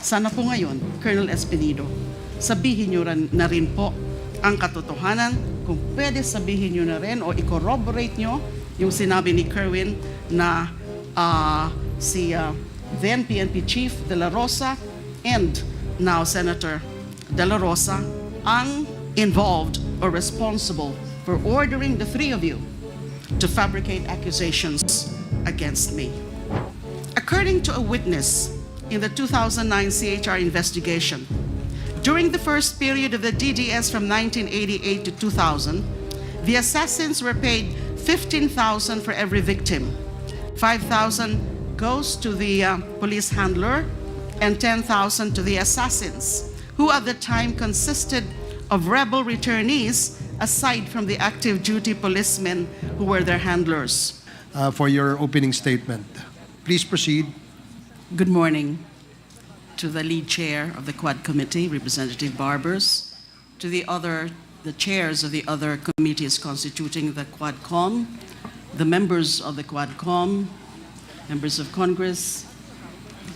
Sana po ngayon, Colonel Espinido, sabihin nyo na rin po ang katotohanan. Kung pwede sabihin nyo na rin o i-corroborate nyo yung sinabi ni Kerwin na si then PNP Chief De La Rosa and now Senator De La Rosa ang involved or responsible for ordering the three of you to fabricate accusations against me. According to a witness in the 2009 CHR investigation, during the first period of the DDS from 1988 to 2000, the assassins were paid 15,000 for every victim. 5,000 goes to the police handler and 10,000 to the assassins, who at the time consisted of rebel returnees aside from the active duty policemen who were their handlers. For your opening statement. Please proceed. Good morning to the lead chair of the Quad Committee, Representative Barbers, to the chairs of the other committees constituting the Quadcom, the members of the Quadcom, members of Congress,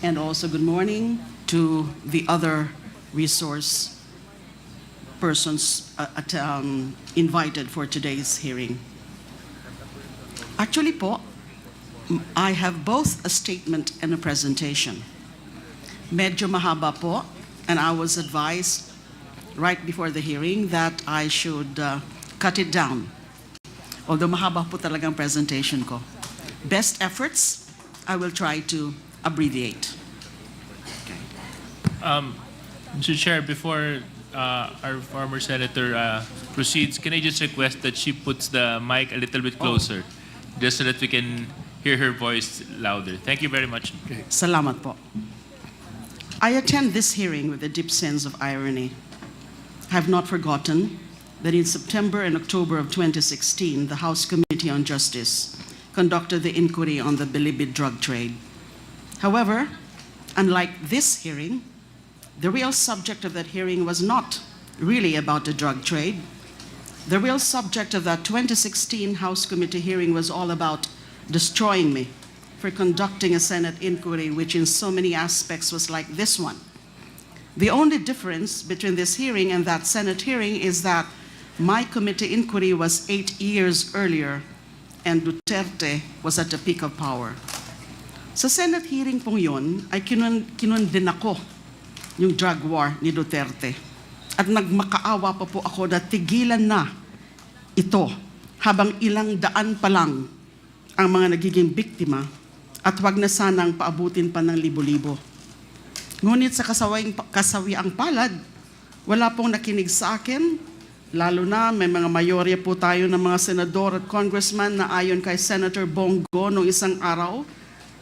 and also good morning to the other resource persons invited for today's hearing. Actually po, I have both a statement and a presentation. Medyo mahaba po, and I was advised right before the hearing that I should cut it down. Although mahaba po talagang presentation ko. Best efforts, I will try to abbreviate. Okay. Mr. Chair, before our former senator proceeds, can I just request that she puts the mic a little bit closer, just so that we can hear her voice louder. Thank you very much. Okay. Salamat po. I attend this hearing with a deep sense of irony. I have not forgotten that in September and October of 2016, the House Committee on Justice conducted the inquiry on the Bilibid drug trade. However, unlike this hearing, the real subject of that hearing was not really about the drug trade. The real subject of that 2016 House Committee hearing was all about destroying me for conducting a Senate inquiry which in so many aspects was like this one. The only difference between this hearing and that Senate hearing is that my committee inquiry was 8 years earlier and Duterte was at the peak of power. Sa Senate hearing pong yun ay kinundin ako yung drug war ni Duterte. At nagmakaawa pa po ako na tigilan na ito habang ilang daan pa lang ang mga nagiging biktima at wag na sanang paabutin pa ng libo-libo. Ngunit sa kasawiang palad, wala pong nakinig sa akin, lalo na may mga mayorya po tayo ng mga senador at congressman na ayon kay Senator Bongo noong isang araw,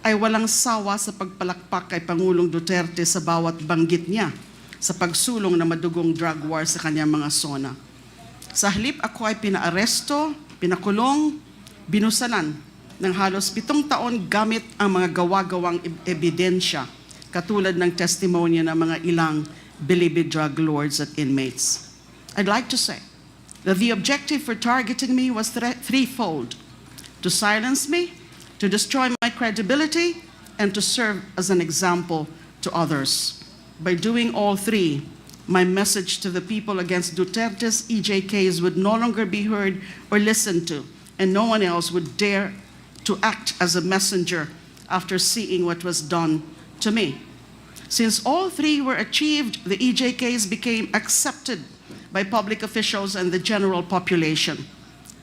ay walang sawa sa pagpalakpak kay Pangulong Duterte sa bawat banggit niya sa pagsulong na madugong drug war sa kanyang mga zona. Sa halip ako ay pinaaresto, pinakulong, binusalan ng halos 7 taon gamit ang mga gawa-gawang ebidensya katulad ng testimonya ng mga ilang Bilibid drug lords at inmates. I'd like to say that the objective for targeting me was threefold: to silence me, to destroy my credibility, and to serve as an example to others. By doing all three, my message to the people against Duterte's EJKs would no longer be heard or listened to, and no one else would dare to act as a messenger after seeing what was done to me. Since all three were achieved, the EJKs became accepted by public officials and the general population.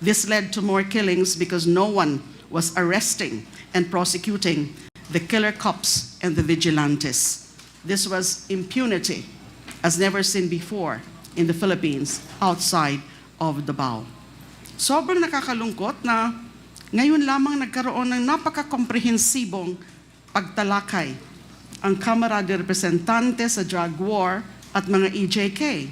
This led to more killings because no one was arresting and prosecuting the killer cops and the vigilantes. This was impunity as never seen before in the Philippines outside of Davao. Sobrang nakakalungkot na ngayon lamang nagkaroon ng napaka-komprehensibong pagtalakay ang Kamara de Representantes sa drug war at mga EJK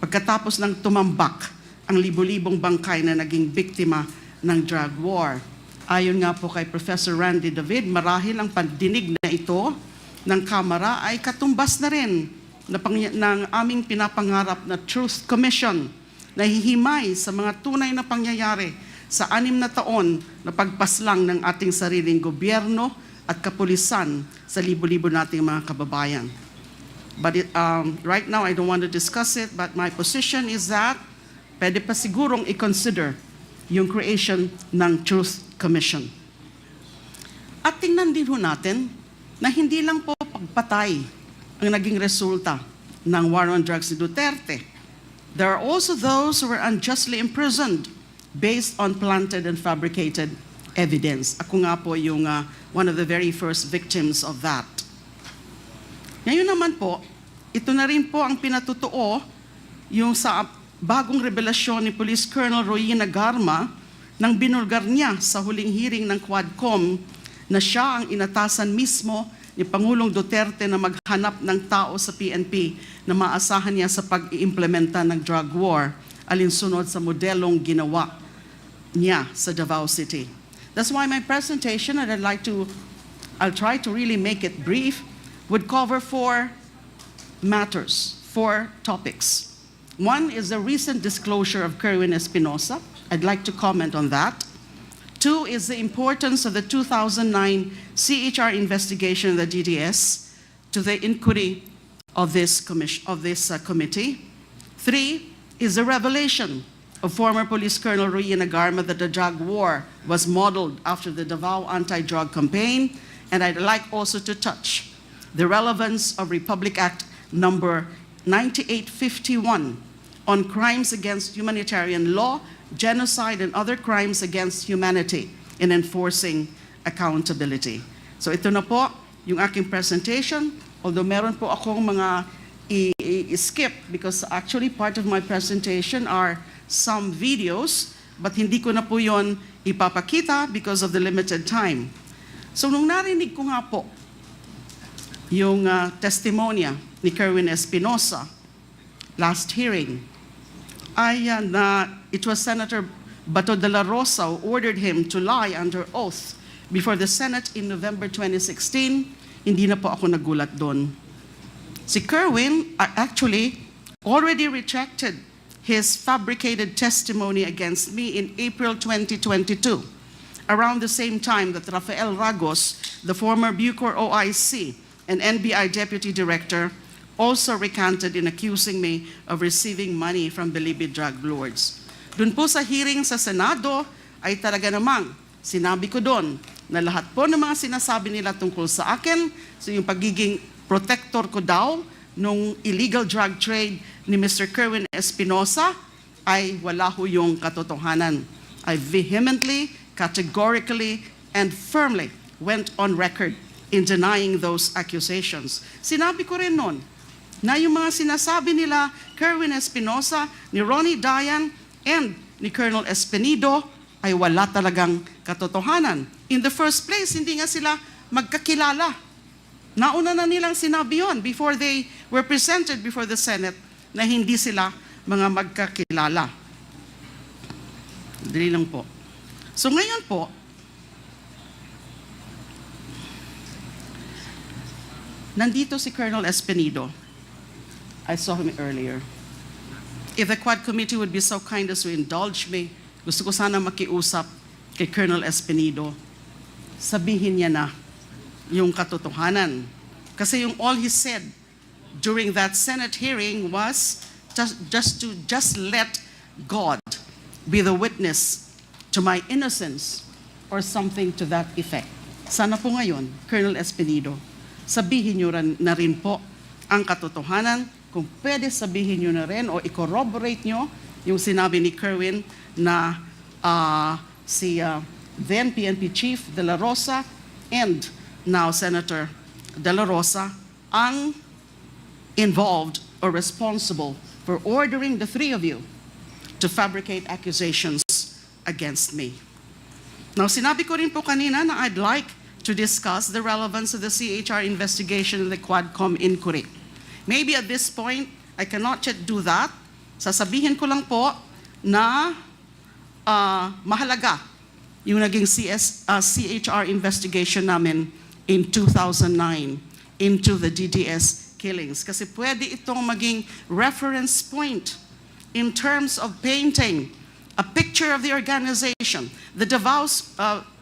pagkatapos ng tumambak ang libo-libong bangkay na naging biktima ng drug war. Ayon nga po kay Professor Randy David, marahil ang pandinig na ito ng Kamara ay katumbas na rin ng aming pinapangarap na Truth Commission na hihimay sa mga tunay na pangyayari sa 6 na taon na pagpaslang ng ating sariling gobyerno at kapulisan sa libo-libo nating mga kababayan. But right now, I don't want to discuss it, but my position is that pwede pa sigurong i-consider yung creation ng Truth Commission. At tingnan din ho natin na hindi lang po pagpatay ang naging resulta ng war on drugs ni Duterte. There are also those who were unjustly imprisoned based on planted and fabricated evidence. Ako nga po yung one of the very first victims of that. Ngayon naman po, ito na rin po ang pinatutuo yung sa bagong revelasyon ni Police Colonel Royina Garma nang binulgar niya sa huling hearing ng Quadcom na siya ang inatasan mismo ni Pangulong Duterte na maghanap ng tao sa PNP na maasahan niya sa pag-iimplementa ng drug war alinsunod sa modelong ginawa niya sa Davao City. That's why my presentation, and I'll try to really make it brief, would cover four matters, four topics. One is the recent disclosure of Kerwin Espinosa. I'd like to comment on that. Two is the importance of the 2009 CHR investigation of the DDS to the inquiry of this committee. Three is the revelation of former Police Colonel Royina Garma that the drug war was modeled after the Davao anti-drug campaign. And I'd like also to touch the relevance of Republic Act number 9851 on crimes against humanitarian law, genocide, and other crimes against humanity in enforcing accountability. So ito na po yung aking presentation. Although meron po akong mga i-skip because actually part of my presentation are some videos, but hindi ko na po yon ipapakita because of the limited time. So nung narinig ko nga po yung testimonya ni Kerwin Espinosa last hearing, it was Senator Bato de la Rosa who ordered him to lie under oath before the Senate in November 2016. Hindi na po ako nagulat doon. Si Kerwin actually already retracted his fabricated testimony against me in April 2022, around the same time that Rafael Ragos, the former Bucor OIC and NBI Deputy Director, also recanted in accusing me of receiving money from Bilibid drug lords. Dun po sa hearing sa Senado, ay talaga namang sinabi ko doon na lahat po ng mga sinasabi nila tungkol sa akin, so yung pagiging protector ko daw nung illegal drug trade ni Mr. Kerwin Espinosa ay wala ho yung katotohanan. I vehemently, categorically, and firmly went on record in denying those accusations. Sinabi ko rin noon na yung mga sinasabi nila Kerwin Espinosa, ni Ronnie Dayan, and ni Colonel Espinido ay wala talagang katotohanan. In the first place, hindi nga sila magkakilala. Nauna na nilang sinabi yun before they were presented before the Senate na hindi sila mga magkakilala. Dali lang po. So ngayon po, nandito si Colonel Espinido. I saw him earlier. If the Quad Committee would be so kind as to indulge me, gusto ko sana makiusap kay Colonel Espinido. Sabihin niya na yung katotohanan. Kasi yung all he said during that Senate hearing was just let God be the witness to my innocence or something to that effect. Sana po ngayon, Colonel Espinido, sabihin niyo na rin po ang katotohanan. Kung pwede sabihin nyo na rin o i-corroborate nyo yung sinabi ni Kerwin na si then PNP Chief De La Rosa and now Senator De La Rosa ang involved or responsible for ordering the three of you to fabricate accusations against me. Now, sinabi ko rin po kanina na I'd like to discuss the relevance of the CHR investigation and the Quadcom inquiry. Maybe at this point, I cannot yet do that. Sasabihin ko lang po na mahalaga yung naging CHR investigation namin in 2009 into the DDS killings. Kasi pwede itong maging reference point in terms of painting a picture of the organization, the Davao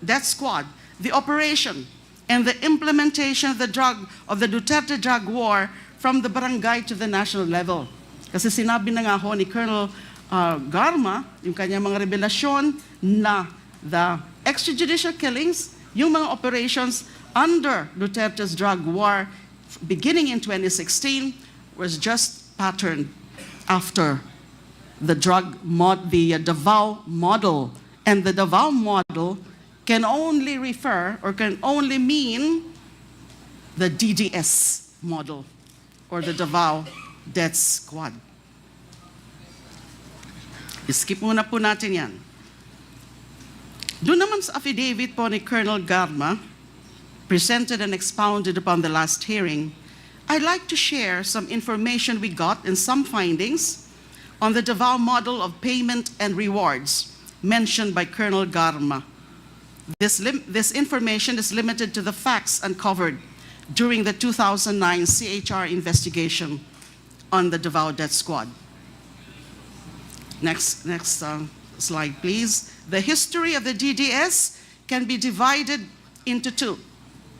Death Squad, the operation, and the implementation of the Duterte drug war from the barangay to the national level. Kasi sinabi na nga ho ni Colonel Garma, yung kanyang mga revelasyon na the extrajudicial killings, yung mga operations under Duterte's drug war beginning in 2016 was just patterned after the Davao model. And the Davao model can only refer or can only mean the DDS model or the Davao Death Squad. Skip muna po natin yan. Doon naman sa affidavit po ni Colonel Garma, presented and expounded upon the last hearing, I'd like to share some information we got and some findings on the Davao model of payment and rewards mentioned by Colonel Garma. This information is limited to the facts uncovered during the 2009 CHR investigation on the Davao Death Squad. Next slide, please. The history of the DDS can be divided into two.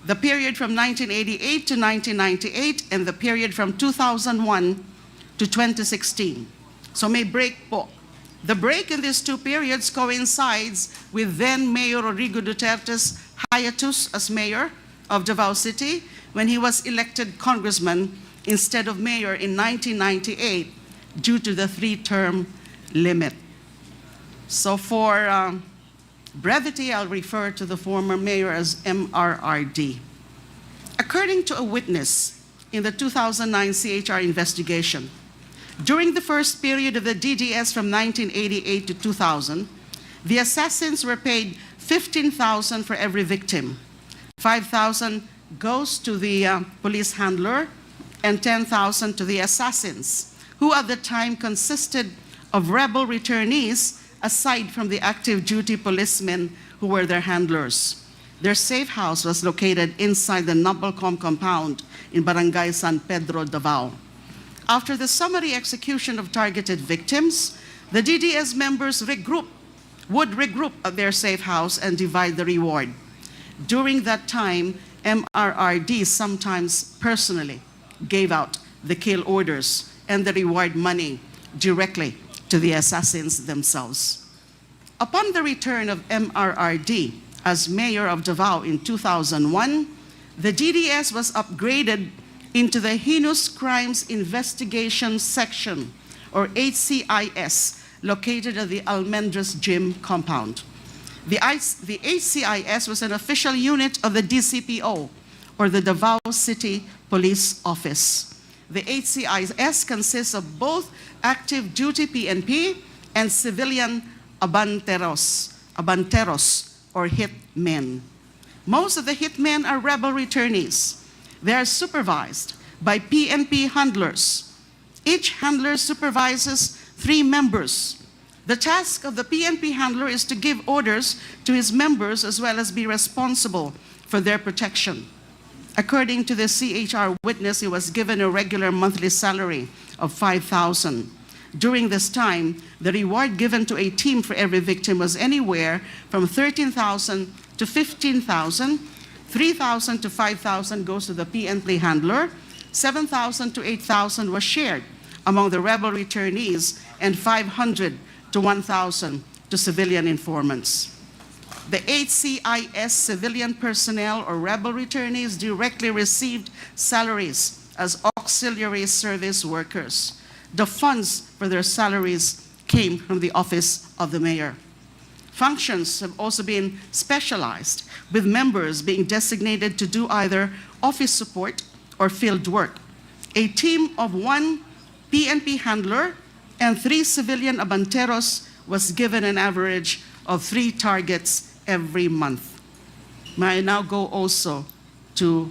The period from 1988 to 1998 and the period from 2001 to 2016. So may break po. The break in these two periods coincides with then Mayor Rodrigo Duterte's hiatus as mayor of Davao City when he was elected congressman instead of mayor in 1998 due to the 3-term limit. So for brevity, I'll refer to the former mayor as MRRD. According to a witness in the 2009 CHR investigation, during the first period of the DDS from 1988 to 2000, the assassins were paid 15,000 for every victim. 5,000 goes to the police handler and 10,000 to the assassins, who at the time consisted of rebel returnees aside from the active duty policemen who were their handlers. Their safe house was located inside the Nabelcom compound in Barangay San Pedro, Davao. After the summary execution of targeted victims, the DDS members would regroup at their safe house and divide the reward. During that time, MRRD sometimes personally gave out the kill orders and the reward money directly to the assassins themselves. Upon the return of MRRD as mayor of Davao in 2001, the DDS was upgraded into the Heinous Crimes Investigation Section, or HCIS, located at the Almendras Gym compound. The HCIS was an official unit of the DCPO, or the Davao City Police Office. The HCIS consists of both active duty PNP and civilian abanteros, or hitmen. Most of the hitmen are rebel returnees. They are supervised by PNP handlers. Each handler supervises 3 members. The task of the PNP handler is to give orders to his members as well as be responsible for their protection. According to the CHR witness, he was given a regular monthly salary of 5,000. During this time, the reward given to a team for every victim was anywhere from 13,000 to 15,000. 3,000 to 5,000 goes to the PNP handler, 7,000 to 8,000 was shared among the rebel returnees, and 500 to 1,000 to civilian informants. The HCIS civilian personnel or rebel returnees directly received salaries as auxiliary service workers. The funds for their salaries came from the office of the mayor. Functions have also been specialized, with members being designated to do either office support or field work. A team of 1 PNP handler and 3 civilian abanteros was given an average of 3 targets every month. May I now go also to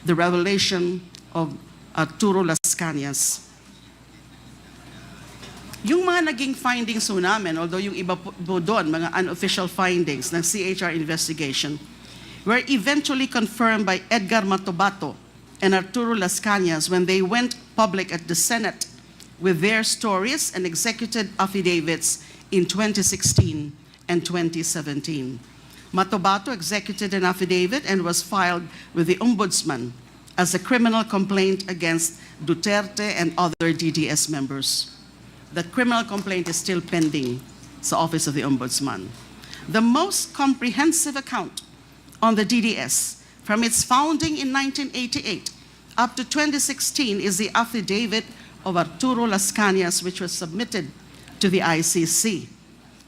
the revelation of Arturo Las Cañas. Yung mga naging findings ho namin, although yung iba po doon, mga unofficial findings ng CHR investigation, were eventually confirmed by Edgar Matobato and Arturo Las Cañas when they went public at the Senate with their stories and executed affidavits in 2016 and 2017. Matobato executed an affidavit and was filed with the Ombudsman as a criminal complaint against Duterte and other DDS members. The criminal complaint is still pending sa Office of the Ombudsman. The most comprehensive account on the DDS from its founding in 1988 up to 2016 is the affidavit of Arturo Las Cañas, which was submitted to the ICC.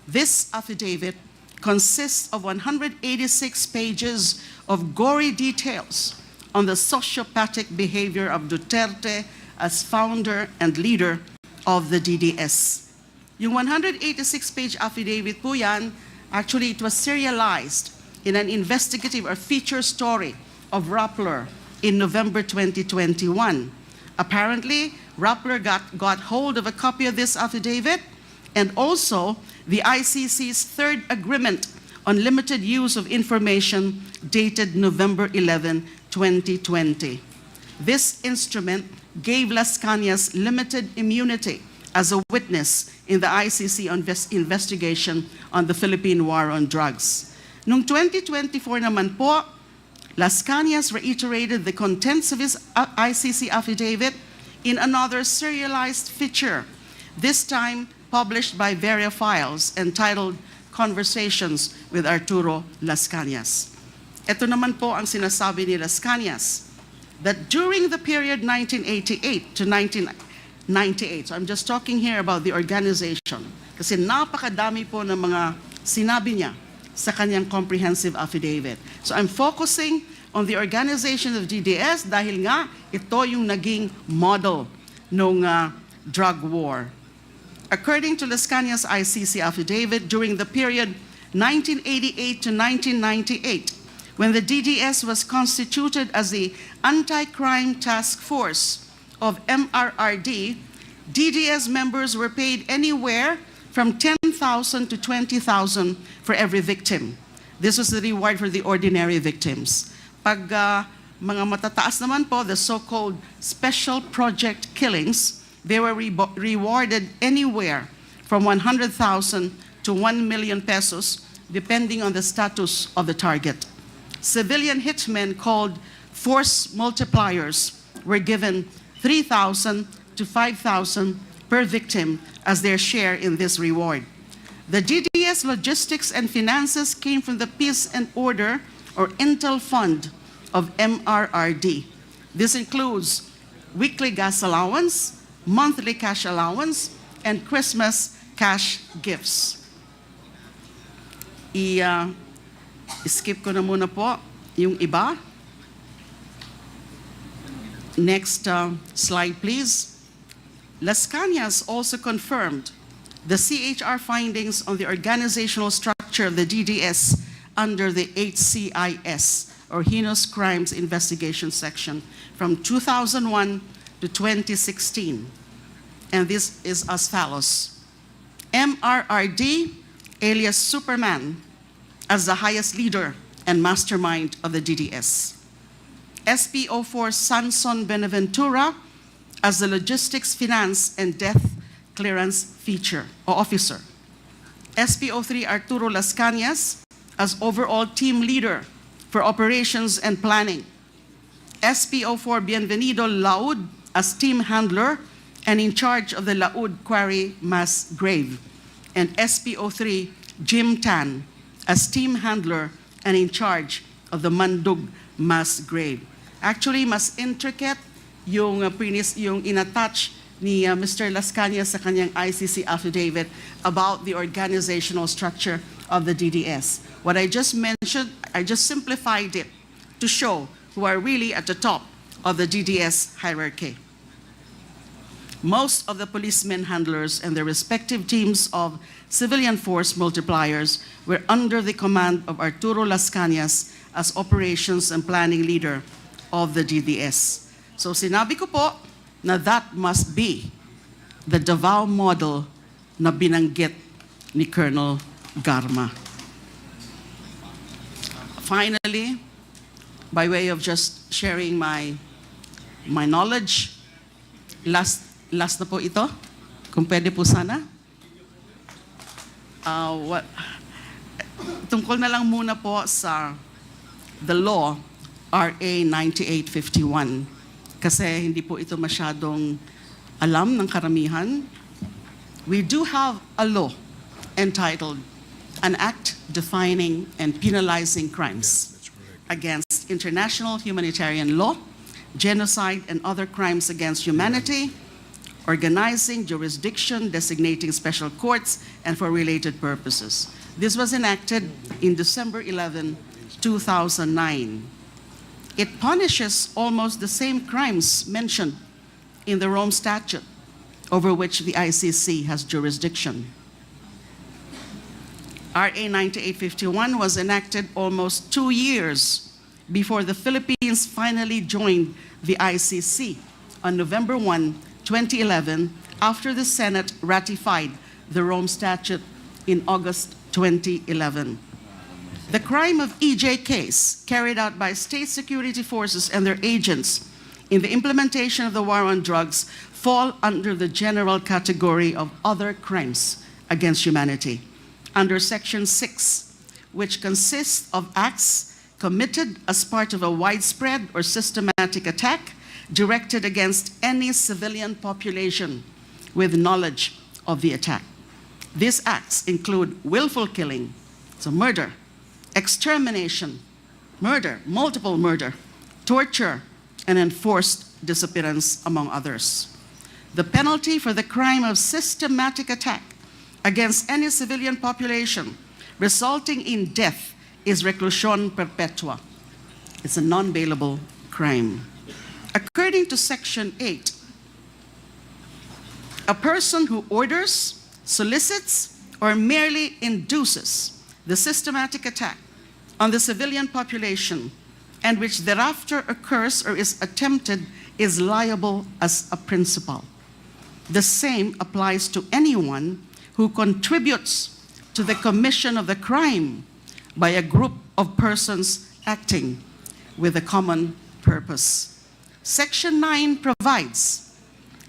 This affidavit consists of 186 pages of gory details on the sociopathic behavior of Duterte as founder and leader of the DDS. Yung 186-page affidavit po yan, actually it was serialized in an investigative or feature story of Rappler in November 2021. Apparently, Rappler got hold of a copy of this affidavit and also the ICC's third agreement on limited use of information dated November 11, 2020. This instrument gave Las Cañas limited immunity as a witness in the ICC investigation on the Philippine War on Drugs. Noong 2024 naman po, Las Cañas reiterated the contents of his ICC affidavit in another serialized feature, this time published by Veria Files, entitled Conversations with Arturo Las Cañas. Ito naman po ang sinasabi ni Las Cañas, that during the period 1988 to 1998, so I'm just talking here about the organization, kasi napakadami po ng mga sinabi niya sa kanyang comprehensive affidavit. So I'm focusing on the organization of DDS dahil nga ito yung naging model ng drug war. According to Las Cañas' ICC affidavit, during the period 1988 to 1998, when the DDS was constituted as the Anti-Crime Task Force of MRRD, DDS members were paid anywhere from 10,000 to 20,000 for every victim. This was the reward for the ordinary victims. Pag mga matataas naman po, the so-called special project killings, they were rewarded anywhere from 100,000 to 1 million pesos, depending on the status of the target. Civilian hitmen called force multipliers were given 3,000 to 5,000 per victim as their share in this reward. The DDS logistics and finances came from the Peace and Order or Intel Fund of MRRD. This includes weekly gas allowance, monthly cash allowance, and Christmas cash gifts. Skip ko na muna po yung iba. Next slide, please. Las Cañas also confirmed the CHR findings on the organizational structure of the DDS under the HCIS, or Heinous Crimes Investigation Section, from 2001 to 2016. And this is as follows. MRRD, alias Superman, as the highest leader and mastermind of the DDS. SPO4 Sanson Benaventura as the logistics, finance, and death clearance feature or officer. SPO3 Arturo Las Cañas as overall team leader for operations and planning. SPO4 Bienvenido Laud as team handler and in charge of the Laud Quarry mass grave. And SPO3 Jim Tan as team handler and in charge of the Mandug mass grave. Actually, mas intricate yung inattach ni Mr. Las Cañas sa kanyang ICC affidavit about the organizational structure of the DDS. What I just mentioned, I just simplified it to show who are really at the top of the DDS hierarchy. Most of the policemen handlers and their respective teams of civilian force multipliers were under the command of Arturo Las Cañas as operations and planning leader of the DDS. So sinabi ko po na that must be the Davao model na binanggit ni Colonel Garma. Finally, by way of just sharing my knowledge, last na po ito, kung pwede po sana. Tungkol na lang muna po sa the law RA 9851. Kasi hindi po ito masyadong alam ng karamihan. We do have a law entitled An Act Defining and Penalizing Crimes against International Humanitarian Law, Genocide and Other Crimes Against Humanity, Organizing Jurisdiction, Designating Special Courts, and for related purposes. This was enacted in December 11, 2009. It punishes almost the same crimes mentioned in the Rome Statute, over which the ICC has jurisdiction. RA 9851 was enacted almost 2 years before the Philippines finally joined the ICC on November 1, 2011, after the Senate ratified the Rome Statute in August 2011. The crime of EJ case carried out by state security forces and their agents in the implementation of the war on drugs fall under the general category of other crimes against humanity under Section 6, which consists of acts committed as part of a widespread or systematic attack directed against any civilian population with knowledge of the attack. These acts include willful killing, so murder, extermination, murder, multiple murder, torture, and enforced disappearance, among others. The penalty for the crime of systematic attack against any civilian population resulting in death is reclusion perpetua. It's a non-bailable crime. According to Section 8, a person who orders, solicits, or merely induces the systematic attack on the civilian population and which thereafter occurs or is attempted is liable as a principal. The same applies to anyone who contributes to the commission of the crime by a group of persons acting with a common purpose. Section 9 provides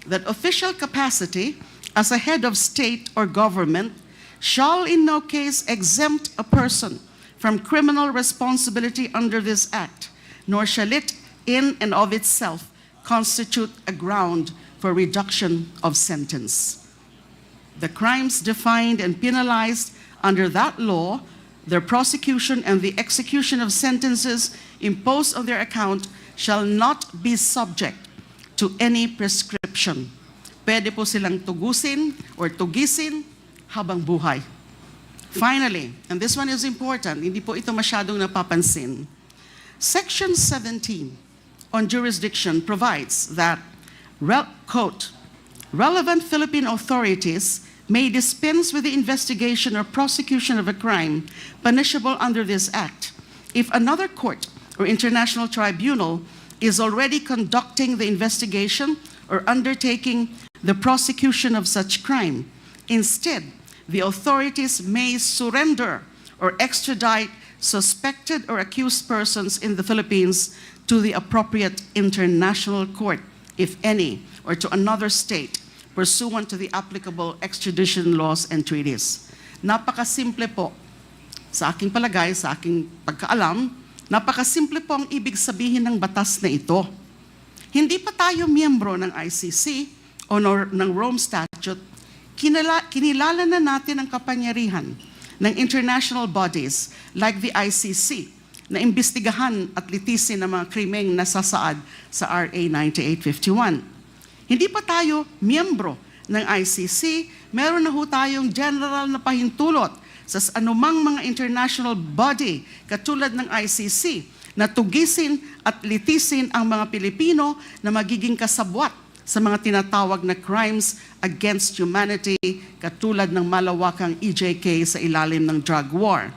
that official capacity as a head of state or government shall in no case exempt a person from criminal responsibility under this act, nor shall it in and of itself constitute a ground for reduction of sentence. The crimes defined and penalized under that law, their prosecution and the execution of sentences imposed on their account shall not be subject to any prescription. Pwede po silang tugusin or tugisin habang buhay. Finally, and this one is important, hindi po ito masyadong napapansin, Section 17 on jurisdiction provides that, quote, relevant Philippine authorities may dispense with the investigation or prosecution of a crime punishable under this act if another court or international tribunal is already conducting the investigation or undertaking the prosecution of such crime. Instead, the authorities may surrender or extradite suspected or accused persons in the Philippines to the appropriate international court, if any, or to another state, pursuant to the applicable extradition laws and treaties. Napakasimple po. Sa aking palagay, sa aking pagkaalam, napakasimple po ang ibig sabihin ng batas na ito. Hindi pa tayo miyembro ng ICC o ng Rome Statute, kinilala na natin ang kapangyarihan ng international bodies like the ICC na imbestigahan at litisin ang mga krimeng nasasaad sa RA 9851. Hindi pa tayo miyembro ng ICC, meron na ho tayong general na pahintulot sa anumang mga international body katulad ng ICC na tugisin at litisin ang mga Pilipino na magiging kasabwat sa mga tinatawag na crimes against humanity katulad ng malawakang EJK sa ilalim ng drug war.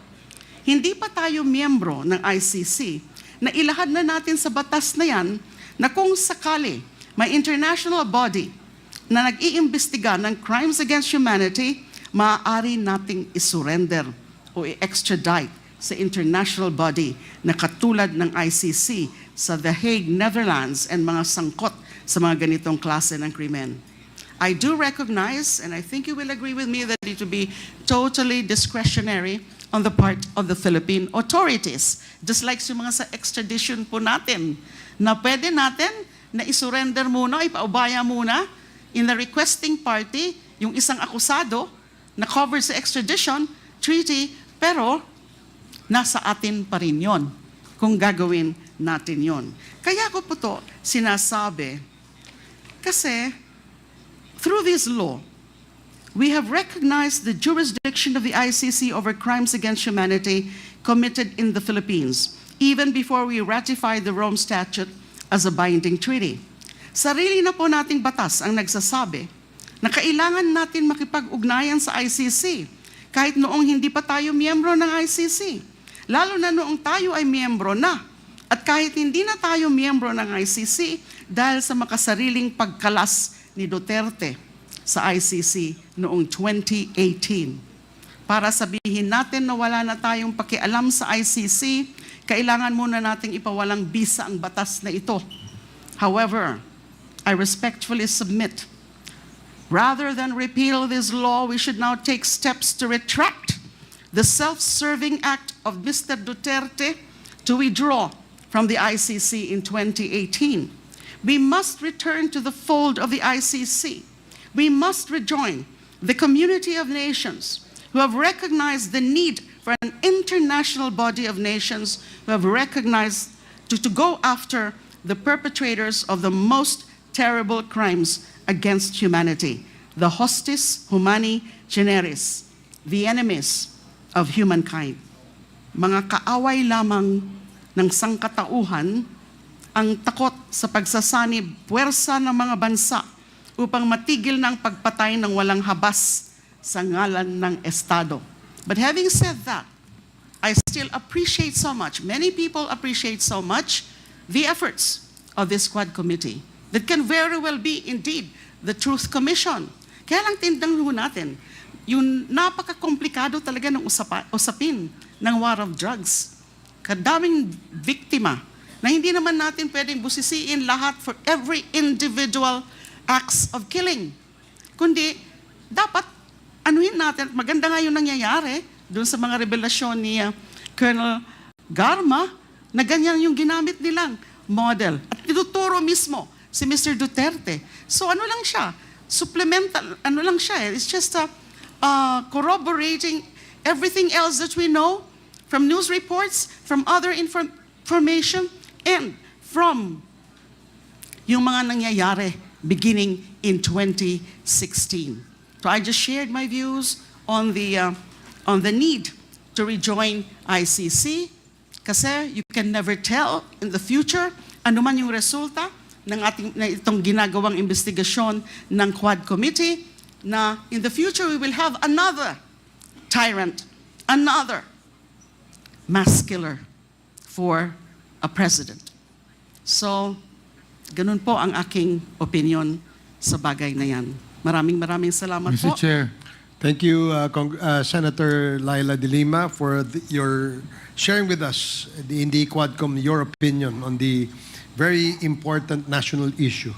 Hindi pa tayo miyembro ng ICC na ilahad na natin sa batas na yan na kung sakali may international body na nag-iimbestiga ng crimes against humanity, maaari nating isurrender o i-extradite sa international body na katulad ng ICC sa The Hague, Netherlands, and mga sangkot sa mga ganitong klase ng krimen. I do recognize, and I think you will agree with me, that it will be totally discretionary on the part of the Philippine authorities. Just like sa mga sa extradition po natin, na pwede natin na isurrender muna, ipaubaya muna in the requesting party, yung isang akusado na covered sa extradition treaty, pero nasa atin pa rin yon kung gagawin natin yon. Kaya ko po to sinasabi, kasi through this law, we have recognized the jurisdiction of the ICC over crimes against humanity committed in the Philippines, even before we ratified the Rome Statute as a binding treaty. Sarili na po nating batas ang nagsasabi na kailangan natin makipag-ugnayan sa ICC kahit noong hindi pa tayo miyembro ng ICC. Lalo na noong tayo ay miyembro na. At kahit hindi na tayo miyembro ng ICC dahil sa makasariling pagkalas ni Duterte sa ICC noong 2018. Para sabihin natin na wala na tayong pakialam sa ICC, kailangan muna nating ipawalang bisa ang batas na ito. However, I respectfully submit, rather than repeal this law, we should now take steps to retract the self-serving act of Mr. Duterte to withdraw from the ICC in 2018. We must return to the fold of the ICC. We must rejoin the community of nations who have recognized the need for an international body of nations who have recognized to go after the perpetrators of the most terrible crimes against humanity, the hostis humani generis, the enemies of humankind. Mga kaaway lamang ng sangkatauhan ang takot sa pagsasanib puwersa ng mga bansa upang matigil ng pagpatay ng walang habas sa ngalan ng Estado. But having said that, I still appreciate so much, many people appreciate so much the efforts of this Quad Committee that can very well be indeed the Truth Commission. Kaya lang tindang ho natin, yung napaka-komplikado talaga ng usapin ng war of drugs. Kadaming biktima na hindi naman natin pwedeng busisiin lahat for every individual acts of killing. Kundi, dapat anuhin natin, maganda nga yung nangyayari doon sa mga revelasyon ni Colonel Garma, na ganyan yung ginamit nilang model. At tinuturo mismo si Mr. Duterte. So ano lang siya, supplemental, ano lang siya, it's just corroborating everything else that we know from news reports, from other information, and from yung mga nangyayari beginning in 2016. So I just shared my views on the need to rejoin ICC kasi you can never tell in the future ano man yung resulta ng itong ginagawang investigasyon ng Quad Committee, na in the future we will have another tyrant, another mass killer for a president. So, ganun po ang aking opinion sa bagay na yan. Maraming salamat po. Mr. Chair, thank you, Senator Laila de Lima, for your sharing with us in the Quadcom your opinion on the very important national issue